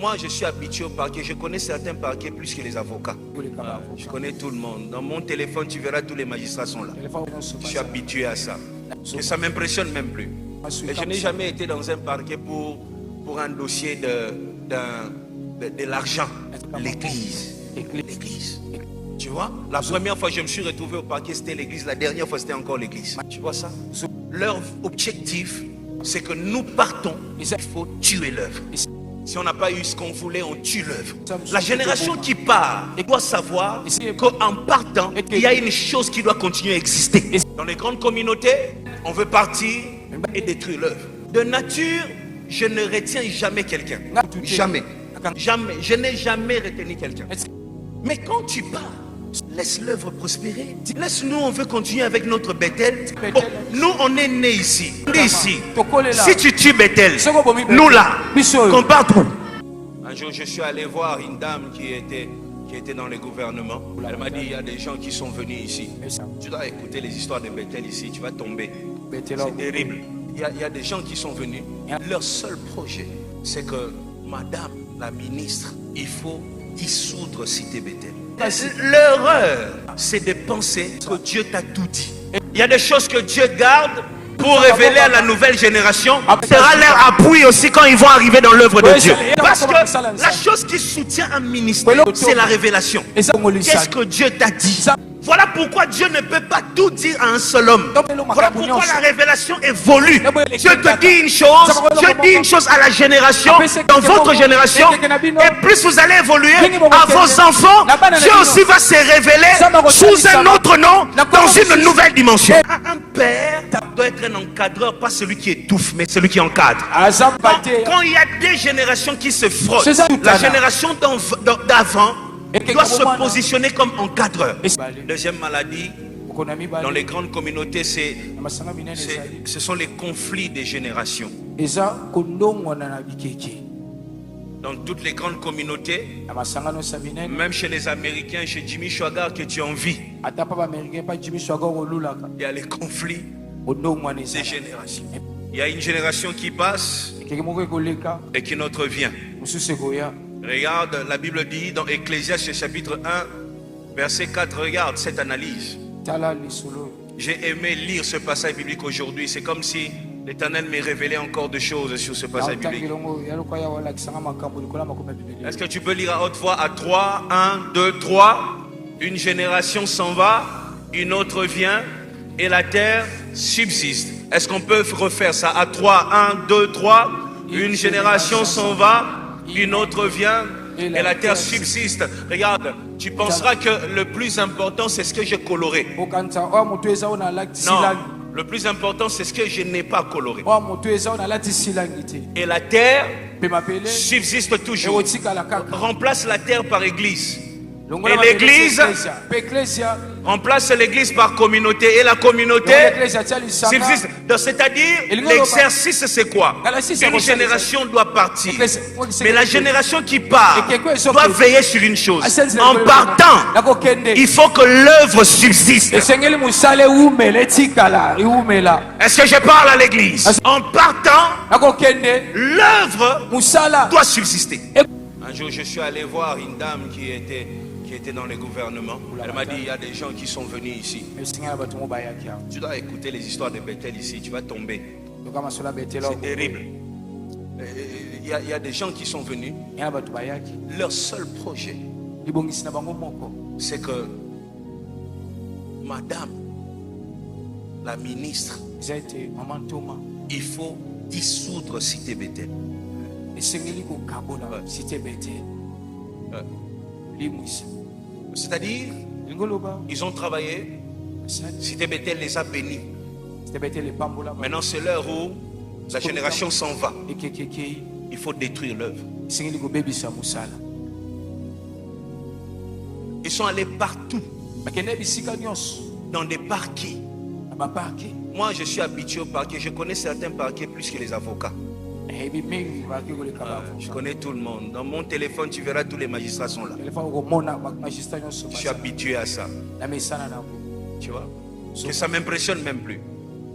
Moi, je suis habitué au parquet. Je connais certains parquets plus que les avocats. Je connais tout le monde. Dans mon téléphone, tu verras tous les magistrats sont là. Je suis habitué à ça. Et ça ne m'impressionne même plus. Et je n'ai jamais été dans un parquet pour un dossier de l'argent. L'église. L'église. Tu vois, la première fois que je me suis retrouvé au parquet, c'était l'église. La dernière fois, c'était encore l'église. Tu vois ça? Leur objectif, c'est que nous partons. Il faut tuer l'œuvre. Si on n'a pas eu ce qu'on voulait, on tue l'œuvre. La génération qui part doit savoir qu'en partant, il y a une chose qui doit continuer à exister. Dans les grandes communautés, on veut partir et détruire l'œuvre. De nature, je ne retiens jamais quelqu'un. Jamais. Jamais. Je n'ai jamais retenu quelqu'un. Mais quand tu pars, laisse l'œuvre prospérer. Laisse-nous, on veut continuer avec notre Bethel. Bon, nous, on est nés ici. On est ici. Si tu tues Bethel, nous là, qu'on parte où? Un jour, je suis allé voir une dame qui était dans les gouvernements. Elle m'a dit, il y a des gens qui sont venus ici. Tu dois écouter les histoires de Bethel ici, tu vas tomber. C'est terrible. Il y a des gens qui sont venus. Leur seul projet, c'est que madame la ministre, il faut dissoudre Cité Bethel. L'erreur, c'est de penser que Dieu t'a tout dit. Il y a des choses que Dieu garde pour révéler à la nouvelle génération. Sera leur appui aussi quand ils vont arriver dans l'œuvre de Dieu. Parce que la chose qui soutient un ministère, c'est la révélation. Qu'est-ce que Dieu t'a dit? Voilà pourquoi Dieu ne peut pas tout dire à un seul homme. Voilà pourquoi la révélation évolue. Dieu te dit une chose, Dieu dit une chose à la génération, dans votre génération, et plus vous allez évoluer à vos enfants, Dieu aussi va se révéler sous un autre nom, dans une nouvelle dimension. Un père doit être un encadreur, pas celui qui étouffe, mais celui qui encadre. Quand il y a des générations qui se frottent, la génération d'avant doit se positionner comme encadreur. Deuxième maladie, dans les grandes communautés, ce sont les conflits des générations. Dans toutes les grandes communautés, même chez les Américains, chez Jimmy Swaggart que tu envies, il y a les conflits des générations. Il y a une génération qui passe et qui notre vient. Regarde, la Bible dit dans Ecclésiaste chapitre 1, verset 4, regarde cette analyse. J'ai aimé lire ce passage biblique aujourd'hui. C'est comme si l'Éternel me révélait encore des choses sur ce passage biblique. Est-ce que tu peux lire à haute voix à 3, 1, 2, 3. Une génération s'en va, une autre vient et la terre subsiste. Est-ce qu'on peut refaire ça à 3, 1, 2, 3. Une génération s'en va, une autre vient et la terre subsiste. Regarde, tu penseras que le plus important c'est ce que j'ai coloré. Non, le plus important c'est ce que je n'ai pas coloré. Et la terre subsiste toujours. Remplace la terre par église. Et l'église remplace l'église par communauté. Et la communauté subsiste. C'est-à-dire, l'exercice c'est quoi? Une génération doit partir. Mais la génération qui part doit veiller sur une chose. En partant, il faut que l'œuvre subsiste. Est-ce que je parle à l'église? En partant, l'œuvre doit subsister. Un jour, je suis allé voir une dame qui était dans les gouvernements. Elle m'a dit, il y a des gens qui sont venus ici. Tu dois écouter les histoires de Bethel ici, tu vas tomber. C'est terrible. Il y a des gens qui sont venus. Leur seul projet, c'est que madame la ministre, il faut dissoudre Cité Bethel. C'est-à-dire, ils ont travaillé, Cité Bethel les a bénis. Maintenant c'est l'heure où la génération s'en va. Il faut détruire l'œuvre. Ils sont allés partout, dans des parquets. Moi je suis habitué au parquet. Je connais certains parquets plus que les avocats. Je connais tout le monde. Dans mon téléphone, tu verras tous les magistrats sont là. Je suis habitué à ça. Tu vois? Que ça ne m'impressionne même plus.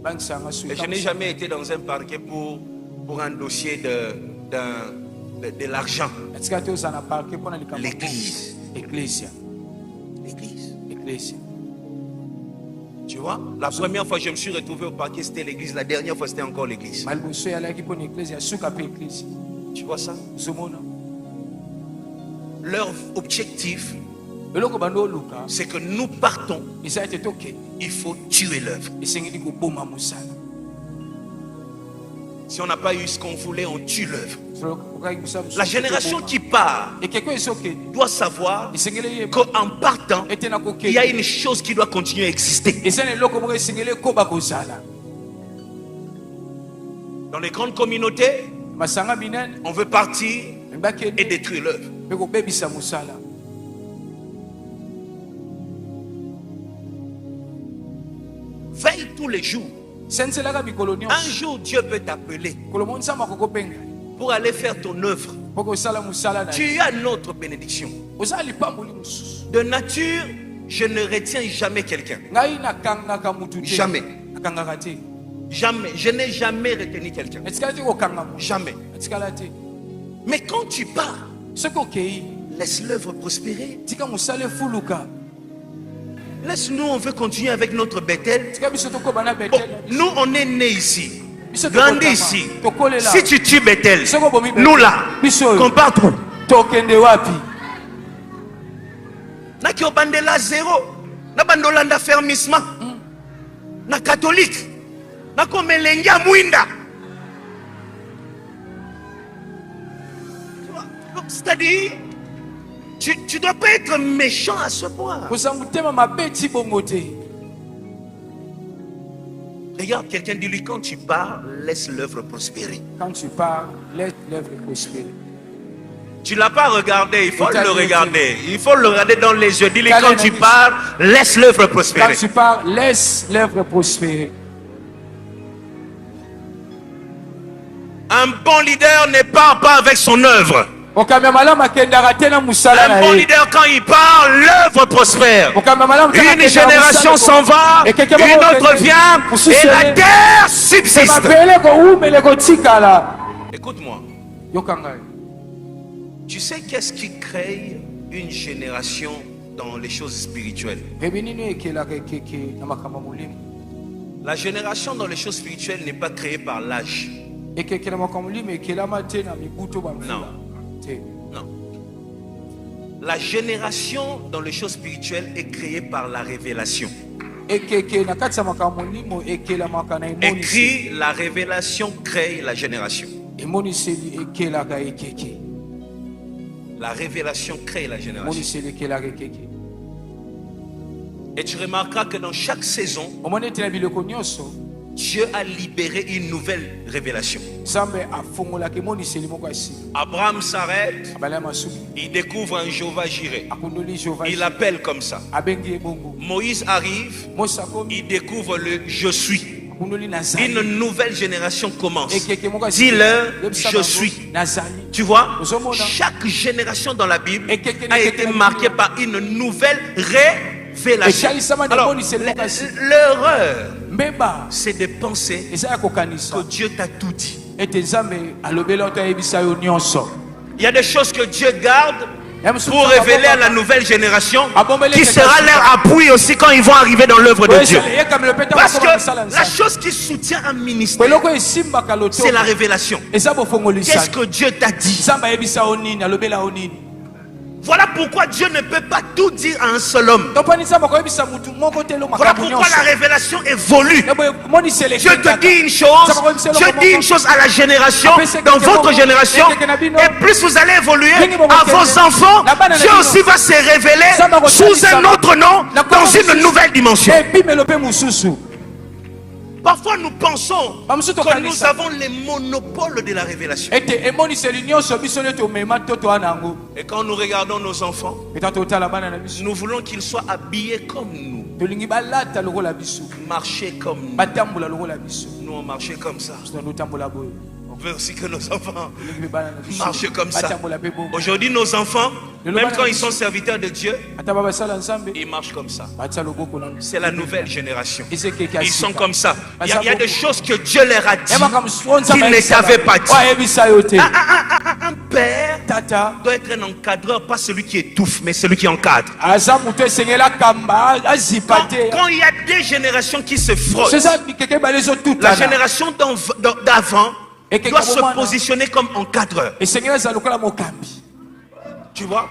Et je n'ai jamais été dans un parquet pour un dossier de l'argent. l'église. L'église. Tu vois, la première fois que je me suis retrouvé au parquet, c'était l'église. La dernière fois, c'était encore l'église. Tu vois ça? Leur objectif, c'est que nous partons. Il faut tuer l'œuvre. Si on n'a pas eu ce qu'on voulait, on tue l'œuvre. La génération qui part doit savoir qu'en partant, il y a une chose qui doit continuer à exister. Dans les grandes communautés, on veut partir et détruire l'œuvre. Veille tous les jours. Un jour, Dieu peut t'appeler pour aller faire ton œuvre. Tu as notre bénédiction. De nature, je ne retiens jamais quelqu'un. Jamais. Jamais. Je n'ai jamais retenu quelqu'un. Jamais. Mais quand tu pars, laisse l'œuvre prospérer. Laisse-nous, on veut continuer avec notre Bethel. Bon, nous, on est nés ici, grandi ici. Si tu tues Bethel, nous là, qu'on part trop. Na ki obandela zéro, na bandolanda fermissement, na catholique, na komelengia mwinda. C'est-à-dire, tu ne dois pas être méchant à ce point. Regarde, quelqu'un dit lui, quand tu pars, laisse l'œuvre prospérer. Quand tu pars, laisse l'œuvre prospérer. Tu ne l'as pas regardé, il faut le regarder. Il faut le regarder dans les yeux. Dis-lui, quand tu pars, laisse l'œuvre prospérer. Quand tu pars, laisse l'œuvre prospérer. Un bon leader ne part pas avec son œuvre. Un bon leader, quand il part, l'œuvre prospère. Une génération s'en va, une autre vient, et la terre subsiste. Écoute-moi. Tu sais qu'est-ce qui crée une génération dans les choses spirituelles? La génération dans les choses spirituelles n'est pas créée par l'âge. Non. Non. La génération dans les choses spirituelles est créée par la révélation. Écrit, la révélation crée la génération. La révélation crée la génération. Et tu remarqueras que dans chaque saison, Dieu a libéré une nouvelle révélation. Abraham s'arrête, il découvre un Jéhovah Jireh. Il l'appelle comme ça. Moïse arrive, il découvre le je suis. Une nouvelle génération commence. Dis-leur, je suis. Tu vois, chaque génération dans la Bible a été marquée par une nouvelle révélation. Alors, l'erreur, c'est de penser que Dieu t'a tout dit. Il y a des choses que Dieu garde pour révéler à la nouvelle génération qui sera leur appui aussi quand ils vont arriver dans l'œuvre de Dieu. Parce que la chose qui soutient un ministère, c'est la révélation. Qu'est-ce que Dieu t'a dit? Voilà pourquoi Dieu ne peut pas tout dire à un seul homme. Voilà pourquoi la révélation évolue. Dieu te dit une chose, Dieu dit une chose à la génération, dans votre génération, et plus vous allez évoluer, à vos enfants, Dieu aussi va se révéler sous un autre nom, dans une nouvelle dimension. Parfois nous pensons que nous avons les monopoles de la révélation. Et quand nous regardons nos enfants, nous voulons qu'ils soient habillés comme nous, marcher comme nous. Nous on marchait comme ça. On On veut aussi que nos enfants marchent comme ça. Aujourd'hui, nos enfants, même quand ils sont serviteurs de Dieu, ils marchent comme ça. C'est la nouvelle génération. Ils sont comme ça. Il y a des choses que Dieu leur a dit qu'ils ne t'avaient pas dit. Un père doit être un encadreur, pas celui qui étouffe, mais celui qui encadre. Quand il y a des générations qui se frottent, la génération d'avant doit se positionner comme encadreur. Tu vois?